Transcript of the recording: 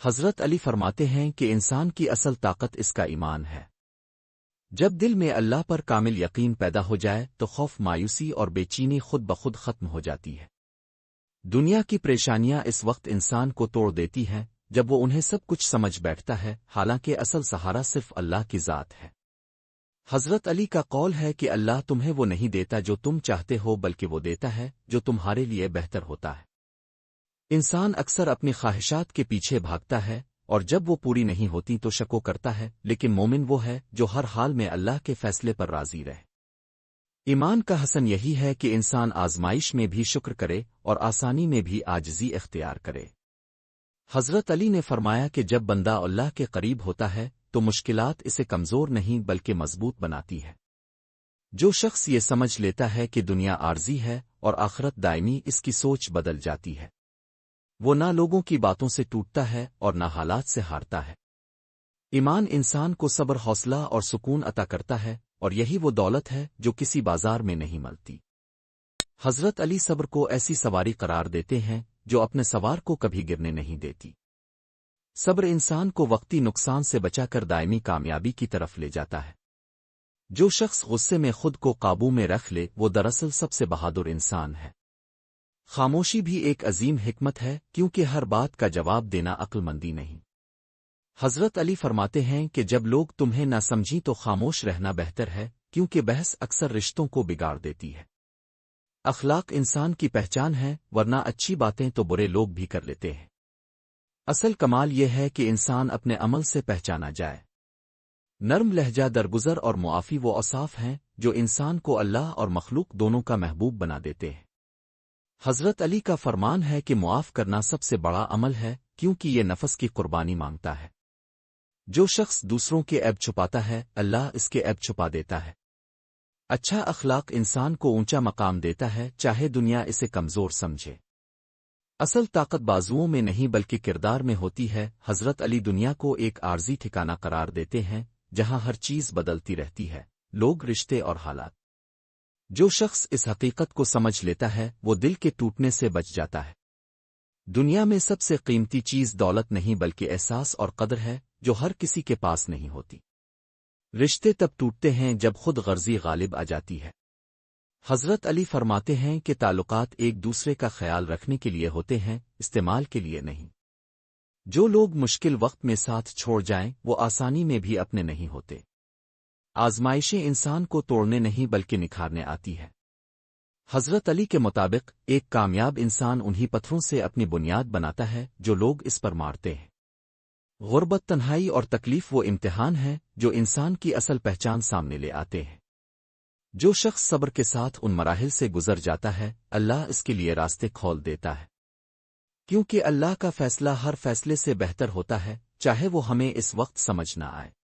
حضرت علی فرماتے ہیں کہ انسان کی اصل طاقت اس کا ایمان ہے۔ جب دل میں اللہ پر کامل یقین پیدا ہو جائے تو خوف، مایوسی اور بے چینی خود بخود ختم ہو جاتی ہے۔ دنیا کی پریشانیاں اس وقت انسان کو توڑ دیتی ہیں جب وہ انہیں سب کچھ سمجھ بیٹھتا ہے، حالانکہ اصل سہارا صرف اللہ کی ذات ہے۔ حضرت علی کا قول ہے کہ اللہ تمہیں وہ نہیں دیتا جو تم چاہتے ہو، بلکہ وہ دیتا ہے جو تمہارے لیے بہتر ہوتا ہے۔ انسان اکثر اپنی خواہشات کے پیچھے بھاگتا ہے اور جب وہ پوری نہیں ہوتی تو شکو کرتا ہے، لیکن مومن وہ ہے جو ہر حال میں اللہ کے فیصلے پر راضی رہے۔ ایمان کا حسن یہی ہے کہ انسان آزمائش میں بھی شکر کرے اور آسانی میں بھی عاجزی اختیار کرے۔ حضرت علی نے فرمایا کہ جب بندہ اللہ کے قریب ہوتا ہے تو مشکلات اسے کمزور نہیں بلکہ مضبوط بناتی ہے۔ جو شخص یہ سمجھ لیتا ہے کہ دنیا عارضی ہے اور آخرت دائمی، اس کی سوچ بدل جاتی ہے۔ وہ نہ لوگوں کی باتوں سے ٹوٹتا ہے اور نہ حالات سے ہارتا ہے۔ ایمان انسان کو صبر، حوصلہ اور سکون عطا کرتا ہے، اور یہی وہ دولت ہے جو کسی بازار میں نہیں ملتی۔ حضرت علی صبر کو ایسی سواری قرار دیتے ہیں جو اپنے سوار کو کبھی گرنے نہیں دیتی۔ صبر انسان کو وقتی نقصان سے بچا کر دائمی کامیابی کی طرف لے جاتا ہے۔ جو شخص غصے میں خود کو قابو میں رکھ لے وہ دراصل سب سے بہادر انسان ہے۔ خاموشی بھی ایک عظیم حکمت ہے، کیونکہ ہر بات کا جواب دینا عقل مندی نہیں۔ حضرت علی فرماتے ہیں کہ جب لوگ تمہیں نہ سمجھیں تو خاموش رہنا بہتر ہے، کیونکہ بحث اکثر رشتوں کو بگاڑ دیتی ہے۔ اخلاق انسان کی پہچان ہے، ورنہ اچھی باتیں تو برے لوگ بھی کر لیتے ہیں۔ اصل کمال یہ ہے کہ انسان اپنے عمل سے پہچانا جائے۔ نرم لہجہ، درگزر اور معافی وہ اوصاف ہیں جو انسان کو اللہ اور مخلوق دونوں کا محبوب بنا دیتے ہیں۔ حضرت علی کا فرمان ہے کہ معاف کرنا سب سے بڑا عمل ہے، کیونکہ یہ نفس کی قربانی مانگتا ہے۔ جو شخص دوسروں کے عیب چھپاتا ہے، اللہ اس کے عیب چھپا دیتا ہے۔ اچھا اخلاق انسان کو اونچا مقام دیتا ہے، چاہے دنیا اسے کمزور سمجھے۔ اصل طاقت بازوؤں میں نہیں بلکہ کردار میں ہوتی ہے۔ حضرت علی دنیا کو ایک عارضی ٹھکانہ قرار دیتے ہیں جہاں ہر چیز بدلتی رہتی ہے، لوگ، رشتے اور حالات۔ جو شخص اس حقیقت کو سمجھ لیتا ہے وہ دل کے ٹوٹنے سے بچ جاتا ہے۔ دنیا میں سب سے قیمتی چیز دولت نہیں بلکہ احساس اور قدر ہے، جو ہر کسی کے پاس نہیں ہوتی۔ رشتے تب ٹوٹتے ہیں جب خود غرضی غالب آ جاتی ہے۔ حضرت علی فرماتے ہیں کہ تعلقات ایک دوسرے کا خیال رکھنے کے لیے ہوتے ہیں، استعمال کے لیے نہیں۔ جو لوگ مشکل وقت میں ساتھ چھوڑ جائیں وہ آسانی میں بھی اپنے نہیں ہوتے۔ آزمائشیں انسان کو توڑنے نہیں بلکہ نکھارنے آتی ہے۔ حضرت علی کے مطابق ایک کامیاب انسان انہی پتھروں سے اپنی بنیاد بناتا ہے جو لوگ اس پر مارتے ہیں۔ غربت، تنہائی اور تکلیف وہ امتحان ہے جو انسان کی اصل پہچان سامنے لے آتے ہیں۔ جو شخص صبر کے ساتھ ان مراحل سے گزر جاتا ہے، اللہ اس کے لیے راستے کھول دیتا ہے۔ کیونکہ اللہ کا فیصلہ ہر فیصلے سے بہتر ہوتا ہے، چاہے وہ ہمیں اس وقت سمجھ نہ آئے۔